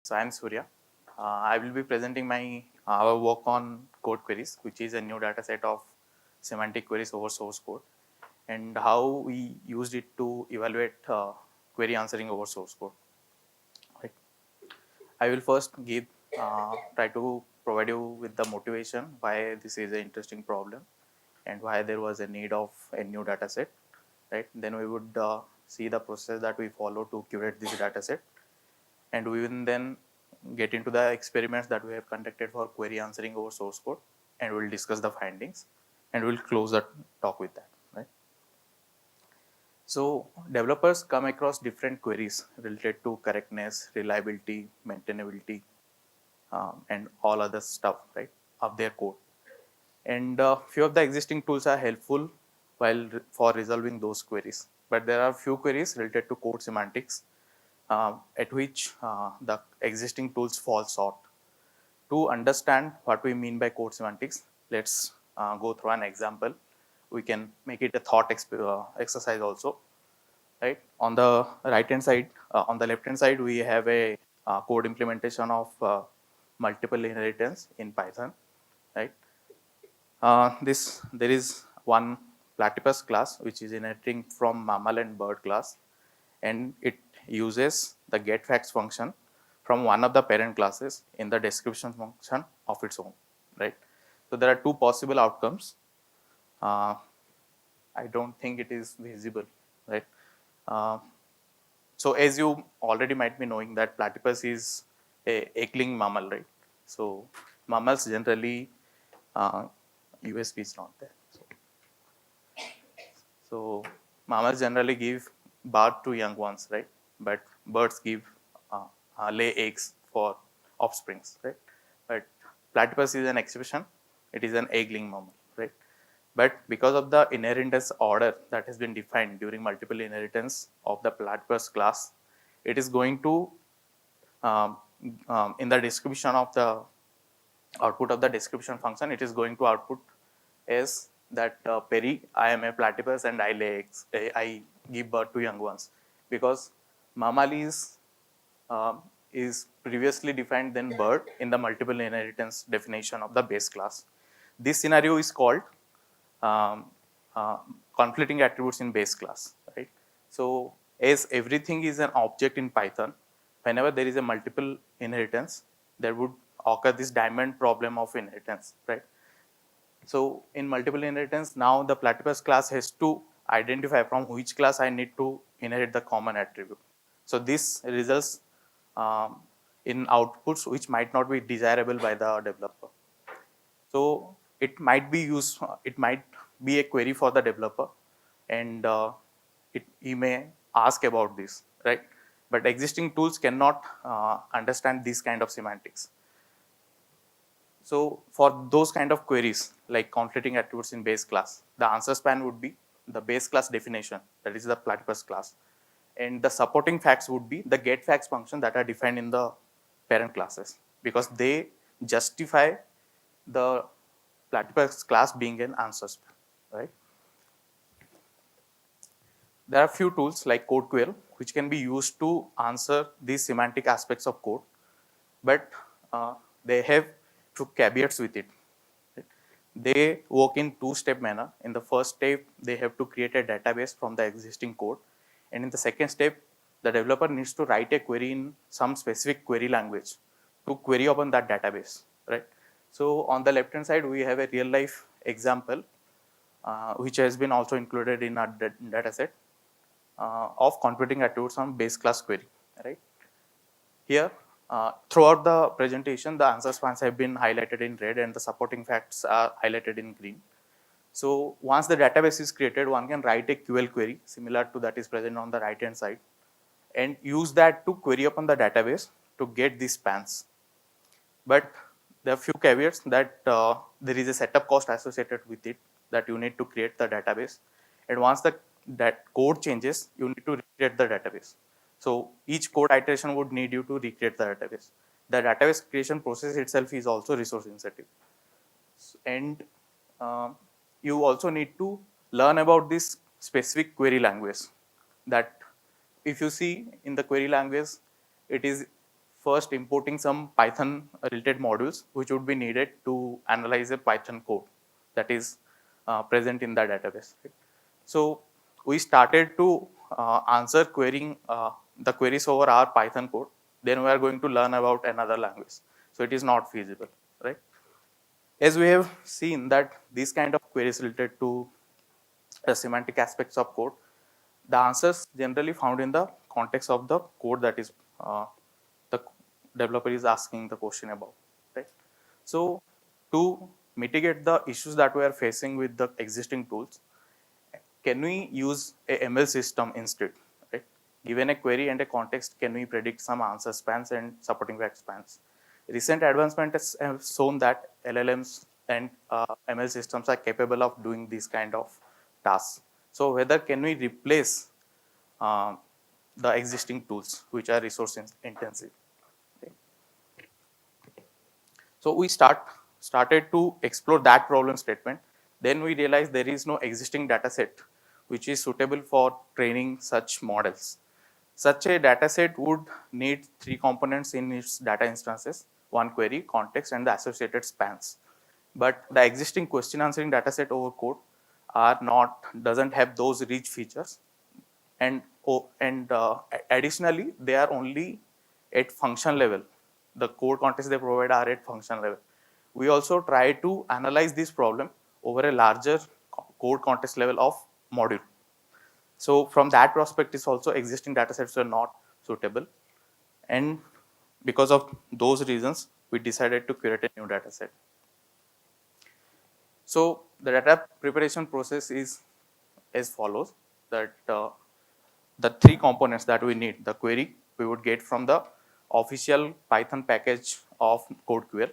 So I am Surya. I will be presenting our work on CodeQueries, which is a new data set of semantic queries over source code, and how we used it to evaluate query answering over source code. Right. I will first try to provide you with the motivation why this is an interesting problem and why there was a need of a new data set. Right. Then we would see the process that we follow to curate this data set, and we will then get into the experiments that we have conducted for query answering over source code, and we'll discuss the findings, and we'll close the talk with that. Right. So developers come across different queries related to correctness, reliability, maintainability, and all other stuff, right, of their code. And few of the existing tools are helpful for resolving those queries. But there are few queries related to code semantics at which the existing tools fall short. To understand what we mean by code semantics, let's go through an example. We can make it a thought exercise also. Right. On the right hand side, on the left hand side, we have a code implementation of multiple inheritance in Python. Right. There is one platypus class which is inheriting from mammal and bird class, and it uses the getFacts function from one of the parent classes in the description function of its own. Right. So there are two possible outcomes. I don't think it is visible. Right. Uh, so as you already might be knowing that platypus is a egg-laying mammal, right? So mammals generally, USB is not there. So mammals generally give birth to young ones, right? But birds lay eggs for offsprings, right? But platypus is an exception. It is an egg-laying mammal, right? But because of the inheritance order that has been defined during multiple inheritance of the platypus class, it is going to, in the description of the output of the description function, it is going to output as that Perry, I am a platypus and I lay eggs, I give birth to young ones, because mammal is previously defined than bird in the multiple inheritance definition of the base class. This scenario is called um, uh, conflicting attributes in base class, right? So as everything is an object in Python, whenever there is a multiple inheritance, there would occur this diamond problem of inheritance, right? So in multiple inheritance, now the platypus class has to identify from which class I need to inherit the common attribute. So this results in outputs which might not be desirable by the developer. So it might be it might be a query for the developer, and he may ask about this, right? But existing tools cannot understand this kind of semantics. So for those kind of queries like conflicting attributes in base class, the answer span would be the base class definition, that is the platypus class, and the supporting facts would be the getFacts function that are defined in the parent classes, because they justify the platypus class being an answer span, right? There are few tools like CodeQueries which can be used to answer these semantic aspects of code, but they have few caveats with it. They work in two-step manner. In the first step, they have to create a database from the existing code, and in the second step, the developer needs to write a query in some specific query language to query upon that database, right? So on the left-hand side, we have a real-life example which has been also included in our data set of conflicting attributes on base class query, right? Here, throughout the presentation, the answer spans have been highlighted in red and the supporting facts are highlighted in green. So once the database is created, one can write a QL query similar to that is present on the right hand side and use that to query upon the database to get these spans. But there are few caveats that there is a setup cost associated with it, that you need to create the database. And once that code changes, you need to recreate the database. So each code iteration would need you to recreate the database. The database creation process itself is also resource sensitive. And you also need to learn about this specific query language, that if you see in the query language, it is first importing some Python related modules which would be needed to analyze a Python code that is present in the database. Right? So we started to answer querying the queries over our Python code. Then we are going to learn about another language. So it is not feasible, right? As we have seen that these kind of queries related to the semantic aspects of code, the answers generally found in the context of the code that is the developer is asking the question about, right? So to mitigate the issues that we are facing with the existing tools, can we use a ML system instead, right? Given a query and a context, can we predict some answer spans and supporting fact spans? Recent advancements have shown that LLMs and ML systems are capable of doing these kind of tasks. So whether can we replace uh, the existing tools which are resource intensive? Okay. So we started to explore that problem statement. Then we realized there is no existing data set which is suitable for training such models. Such a data set would need three components in its data instances: one query, context, and the associated spans. But the existing question answering data set over code doesn't have those rich features, and additionally they are only at function level. The code context they provide are at function level. We also try to analyze this problem over a larger code context level of module. So from that perspective also existing datasets are not suitable, and because of those reasons we decided to create a new dataset. So the data preparation process is as follows, that the three components that we need: the query we would get from the official Python package of CodeQuery,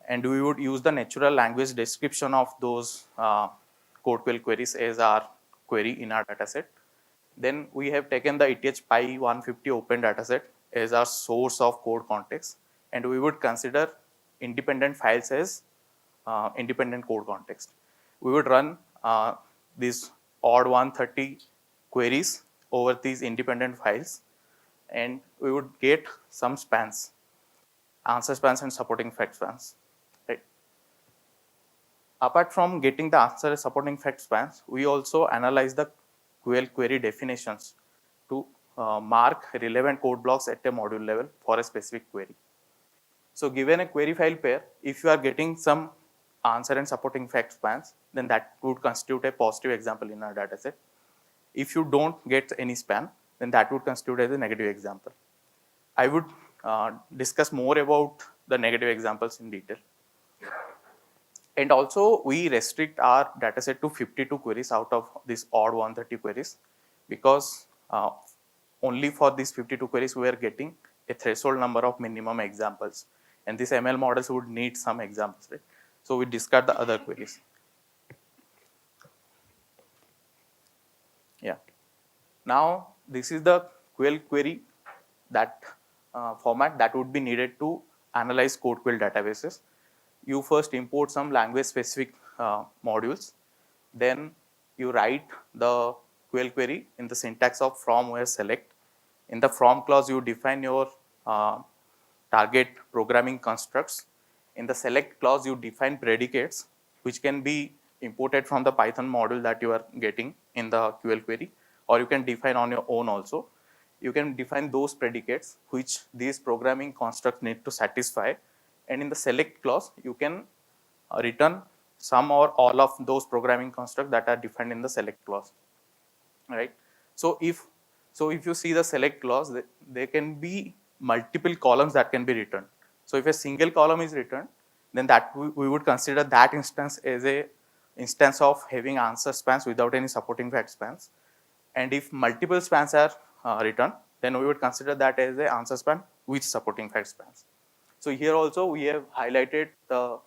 and we would use the natural language description of those CodeQuery queries as our query in our dataset. Then we have taken the ETH 150 open dataset as our source of code context, and we would consider independent files as independent code context. We would run these odd 130 queries over these independent files, and we would get some spans, answer spans and supporting fact spans. Right. Apart from getting the answer supporting fact spans, we also analyze the QL query definitions to mark relevant code blocks at a module level for a specific query. So given a query file pair, if you are getting some answer and supporting fact spans, then that would constitute a positive example in our dataset. If you don't get any span, then that would constitute as a negative example. I would discuss more about the negative examples in detail. And also we restrict our dataset to 52 queries out of these odd 130 queries, because only for these 52 queries we are getting a threshold number of minimum examples, and these ML models would need some examples, right? So we discard the other queries. Yeah. Now this is the QL query that format that would be needed to analyze CodeQuery databases. You first import some language specific modules, then you write the QL query in the syntax of from where select. In the from clause you define your target programming constructs. In the select clause you define predicates which can be imported from the Python module that you are getting in the QL query, or you can define on your own also. You can define those predicates which these programming constructs need to satisfy, and in the select clause you can return some or all of those programming constructs that are defined in the select clause, right? So if you see the select clause, there can be multiple columns that can be returned. So if a single column is returned, then that we would consider that instance as a instance of having answer spans without any supporting fact spans. And if multiple spans are returned, then we would consider that as a answer span with supporting fact spans. So here also we have highlighted the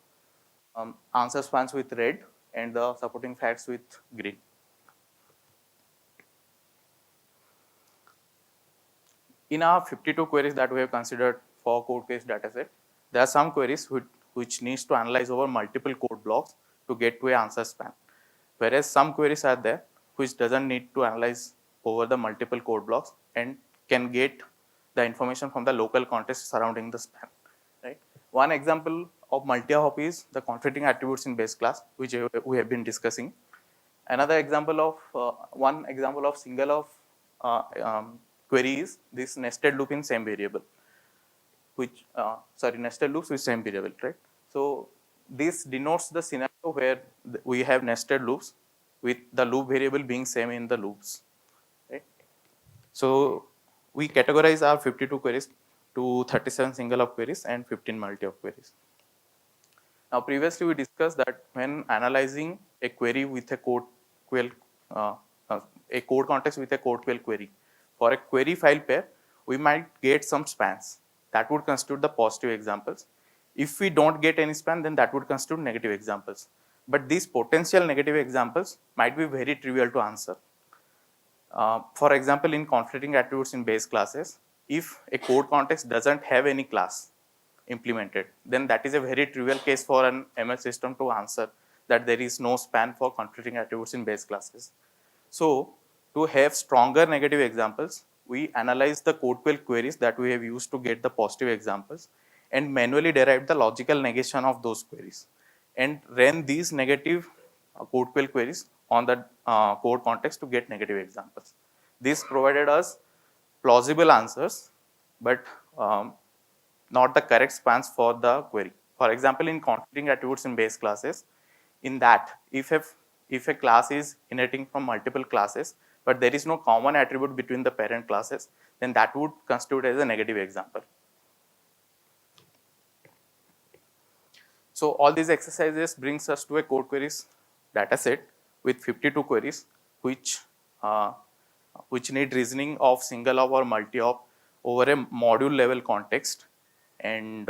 answer spans with red and the supporting facts with green. In our 52 queries that we have considered for CodeQueries dataset, there are some queries which needs to analyze over multiple code blocks to get to an answer span, whereas some queries are there which doesn't need to analyze over the multiple code blocks and can get the information from the local context surrounding the span. Right. One example of multi-hop is the conflicting attributes in base class, which we have been discussing. Another example of one example of single of query is this nested loop in same variable, which nested loops with same variable, right? So this denotes the scenario where we have nested loops with the loop variable being same in the loops, right? So we categorize our 52 queries to 37 single hop queries and 15 multi hop queries. Now previously we discussed that when analyzing a query with a CodeQuery, a code context with a CodeQuery query, for a query file pair, we might get some spans. That would constitute the positive examples. If we don't get any span, then that would constitute negative examples. But these potential negative examples might be very trivial to answer. For example, in conflicting attributes in base classes, if a code context doesn't have any class implemented, then that is a very trivial case for an ML system to answer that there is no span for conflicting attributes in base classes. So to have stronger negative examples, we analyze the CodeQuery queries that we have used to get the positive examples and manually derive the logical negation of those queries and ran these negative CodeQuery queries on the code context to get negative examples. This provided us plausible answers, but not the correct spans for the query. For example, in conflicting attributes in base classes, in that if a class is inheriting from multiple classes, but there is no common attribute between the parent classes, then that would constitute as a negative example. So all these exercises brings us to a CodeQueries dataset with 52 queries, which need reasoning of single hop or multi hop over a module level context, and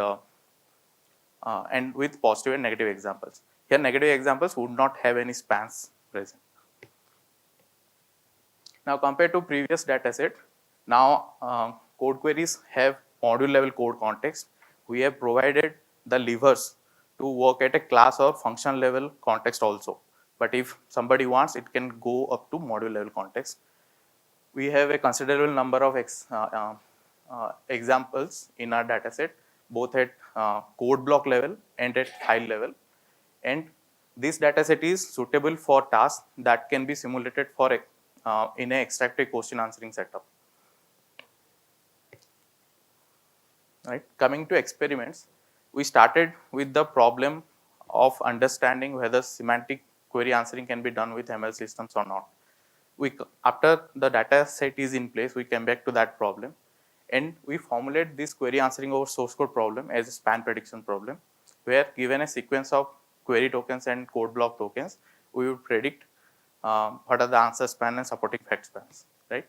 with positive and negative examples. Here, negative examples would not have any spans present. Now, compared to previous dataset, now CodeQueries have module level code context. We have provided the levers to work at a class or function level context also. But if somebody wants, it can go up to module level context. We have a considerable number of examples in our dataset, both at code block level and at file level. And this dataset is suitable for tasks that can be simulated for in an extractive question answering setup. Right. Coming to experiments, we started with the problem of understanding whether semantic query answering can be done with ML systems or not. After the data set is in place, we came back to that problem, and we formulate this query answering over source code problem as a span prediction problem, where given a sequence of query tokens and code block tokens, we would predict what are the answer span and supporting fact spans, right?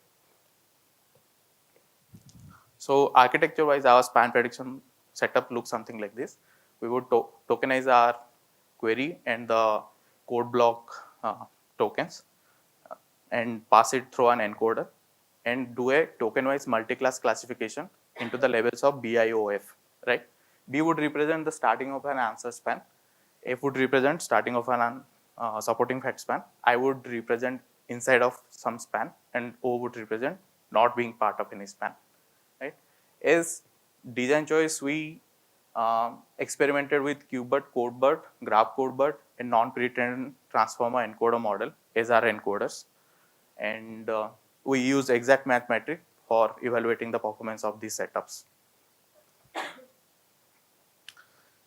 So architecture wise, our span prediction setup looks something like this. We would tokenize our query and the code block tokens and pass it through an encoder and do a token-wise multi-class classification into the levels of BIOF, right? B would represent the starting of an answer span. F would represent starting of an supporting fact span. I would represent inside of some span, and O would represent not being part of any span, right? As design choice, we experimented with QBERT, CodeBERT, Graph CodeBERT, and non-pretrained transformer encoder model as our encoders. And we use exact mathematics for evaluating the performance of these setups.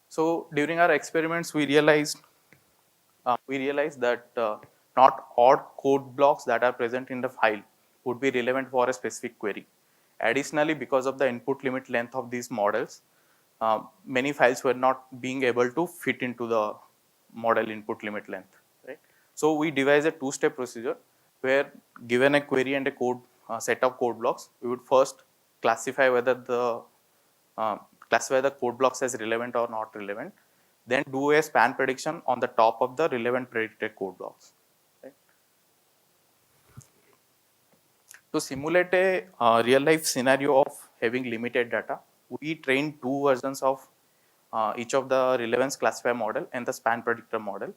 So during our experiments, we realized that not all code blocks that are present in the file would be relevant for a specific query. Additionally, because of the input limit length of these models, many files were not being able to fit into the model input limit length, right? So we devised a two-step procedure where, given a query and a code set of code blocks, we would first classify whether the code blocks as relevant or not relevant, then do a span prediction on the top of the relevant predicted code blocks. Right? To simulate a real-life scenario of having limited data, we trained two versions of each of the relevance classifier model and the span predictor model.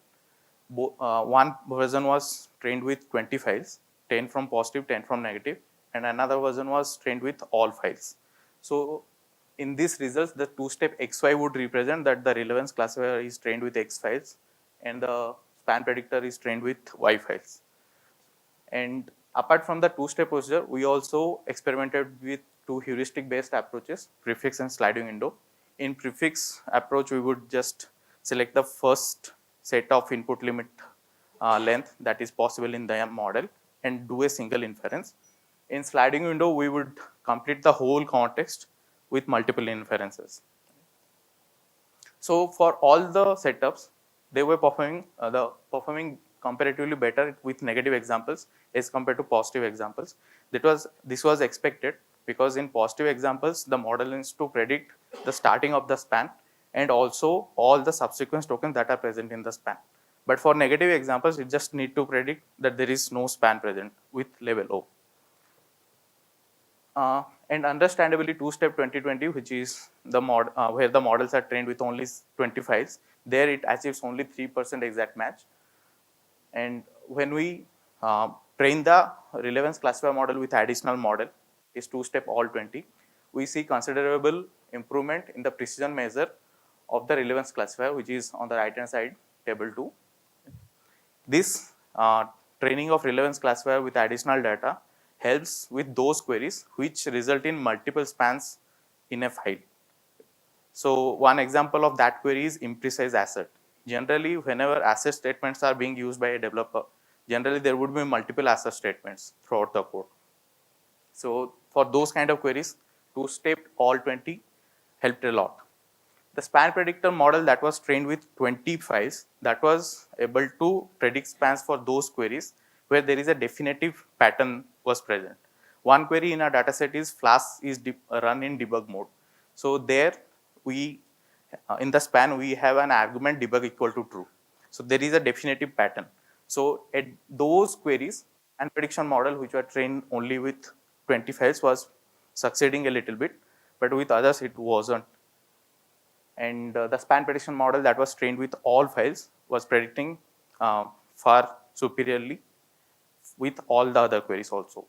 One version was trained with 20 files, 10 from positive, 10 from negative, and another version was trained with all files. So in these results, the two-step XY would represent that the relevance classifier is trained with X files and the span predictor is trained with Y files. And apart from the two-step procedure, we also experimented with two heuristic-based approaches, prefix and sliding window. In prefix approach, we would just select the first set of input limit length that is possible in the model and do a single inference. In sliding window, we would complete the whole context with multiple inferences. So for all the setups, they were performing comparatively better with negative examples as compared to positive examples. This was expected because in positive examples, the model needs to predict the starting of the span and also all the subsequent tokens that are present in the span. But for negative examples, it just need to predict that there is no span present with level O. And understandably, two-step 2020, which is the where the models are trained with only 20 files, there it achieves only 3% exact match. And when we train the relevance classifier model with additional model, is two-step all 20, we see considerable improvement in the precision measure of the relevance classifier, which is on the right-hand side, table 2. This training of relevance classifier with additional data helps with those queries which result in multiple spans in a file. So one example of that query is imprecise asset. Generally, whenever asset statements are being used by a developer, generally there would be multiple asset statements throughout the code. So for those kind of queries, two-step all 20 helped a lot. The span predictor model that was trained with 20 files, that was able to predict spans for those queries where there is a definitive pattern was present. One query in our dataset is Flash is run in debug mode. So there we, in the span, we have an argument debug equal to true. So there is a definitive pattern. So at those queries and prediction model which were trained only with 20 files was succeeding a little bit, but with others it wasn't. And the span prediction model that was trained with all files was predicting far superiorly with all the other queries also.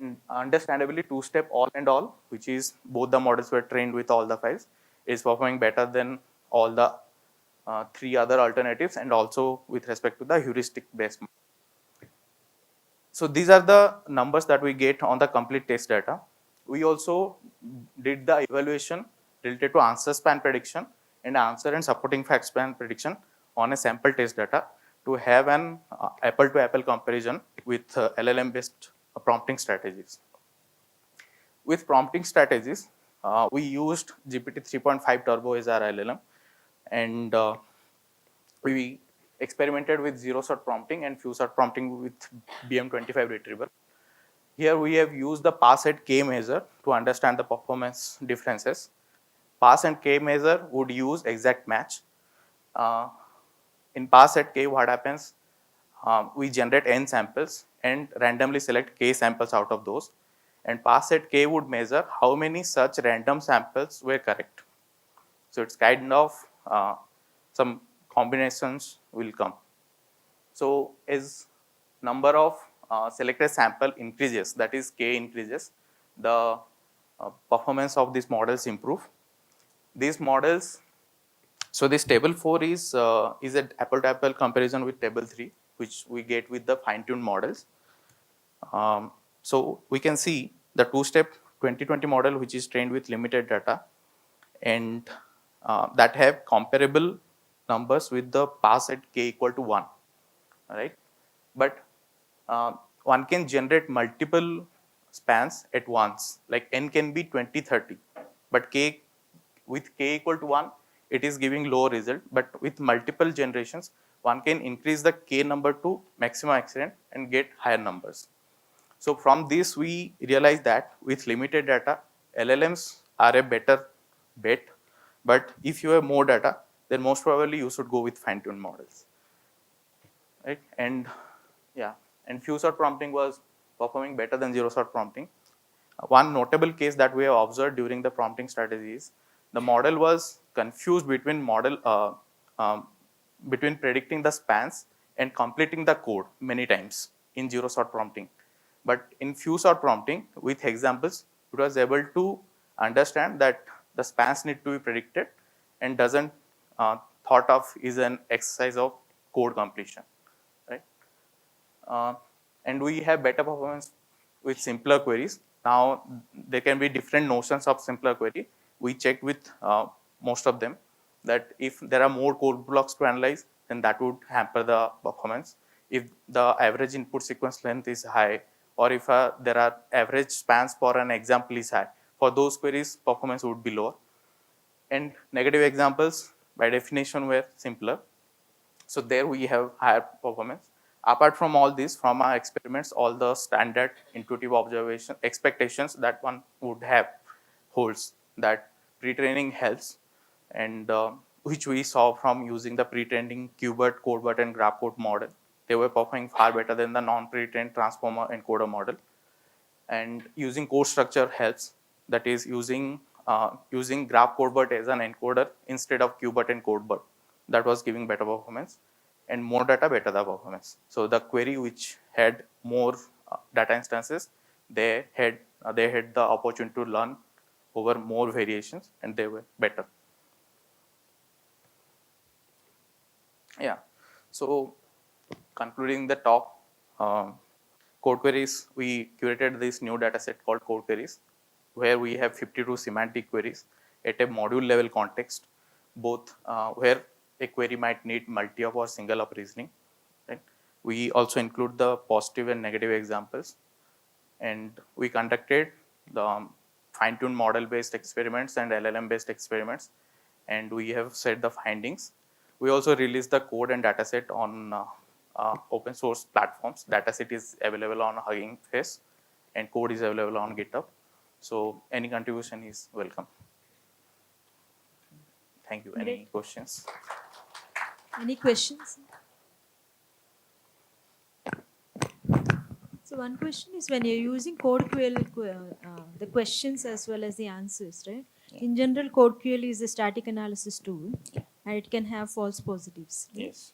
And understandably, two-step all and all, which is both the models were trained with all the files, is performing better than all the three other alternatives and also with respect to the heuristic based. So these are the numbers that we get on the complete test data. We also did the evaluation related to answer span prediction and answer and supporting fact span prediction on a sample test data to have an apple-to-apple comparison with LLM-based prompting strategies. With prompting strategies, we used GPT 3.5 Turbo as our LLM, and we experimented with zero-shot prompting and few-shot prompting with BM25 retrieval. Here we have used the pass and K measure to understand the performance differences. Pass and K measure would use exact match. In pass at K, what happens? We generate n samples and randomly select K samples out of those. And pass at K would measure how many such random samples were correct. So it's kind of some combinations will come. So as number of selected sample increases, that is K increases, the performance of these models improve. These models, so this table 4 is an apple-to-apple comparison with table 3, which we get with the fine-tuned models. So we can see the two-step 2020 model, which is trained with limited data, and that have comparable numbers with the pass at K equal to 1, right? But one can generate multiple spans at once, like n can be 20, 30, but K with K equal to 1, it is giving low result, but with multiple generations, one can increase the K number to maximum extent and get higher numbers. So from this, we realize that with limited data, LLMs are a better bet, but if you have more data, then most probably you should go with fine-tuned models, right? And yeah, and few-shot prompting was performing better than zero-shot prompting. One notable case that we have observed during the prompting strategies, the model was confused between between predicting the spans and completing the code many times in zero-shot prompting. But in few-shot prompting with examples, it was able to understand that the spans need to be predicted and doesn't thought of is an exercise of code completion, right? And we have better performance with simpler queries. Now there can be different notions of simpler query. We checked with most of them that if there are more code blocks to analyze, then that would hamper the performance. If the average input sequence length is high, or if there are average spans for an example is high, for those queries performance would be lower. And negative examples by definition were simpler. So there we have higher performance. Apart from all this, from our experiments, all the standard intuitive observation expectations that one would have holds, that pre-training helps, and which we saw from using the pre-training QBERT, CodeBERT, and GraphCode model. They were performing far better than the non-pre-trained transformer encoder model. And using code structure helps, that is using graph CodeBERT as an encoder instead of QBERT and CodeBERT. That was giving better performance, and more data, better the performance. So the query which had more data instances, they had the opportunity to learn over more variations, and they were better. Yeah. So concluding the talk, CodeQueries, we curated this new data set called CodeQueries, where we have 52 semantic queries at a module level context, both where a query might need multi-op or single-op reasoning. Right? We also include the positive and negative examples, and we conducted the fine-tuned model-based experiments and LLM-based experiments, and we have set the findings. We also released the code and dataset on open source platforms. Dataset is available on Hugging Face, and code is available on GitHub. So any contribution is welcome. Thank you. Any questions? Any questions? So one question is, when you're using CodeQuery, the questions as well as the answers, right? Yeah. In general, CodeQuery is a static analysis tool, and it can have false positives. Right? Yes.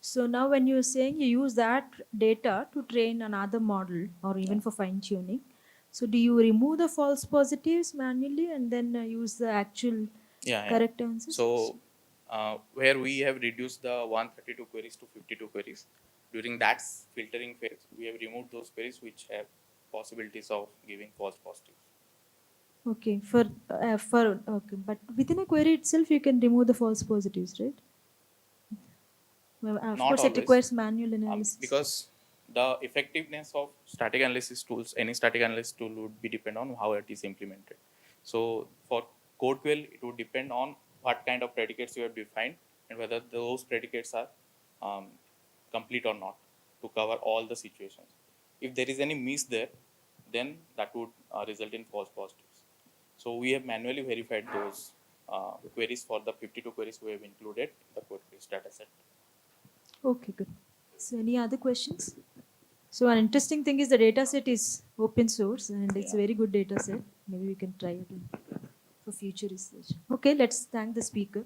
So now when you're saying you use that data to train another model or even for fine tuning, so do you remove the false positives manually and then use the actual correct answers? So where we have reduced the 132 queries to 52 queries, during that filtering phase, we have removed those queries which have possibilities of giving false positives. Okay, okay, but within a query itself, you can remove the false positives, right? Well, of Not course, always. It requires manual analysis. Because the effectiveness of static analysis tools, any static analysis tool would be depend on how it is implemented. So for CodeQuery, it would depend on what kind of predicates you have defined and whether those predicates are complete or not to cover all the situations. If there is any miss there, then that would result in false positives. So we have manually verified those queries for the 52 queries we have included in the CodeQueries dataset. Okay, good. So any other questions? So an interesting thing is the data set is open source and it's a very good data set. Maybe we can try it for future research. Okay, let's thank the speaker.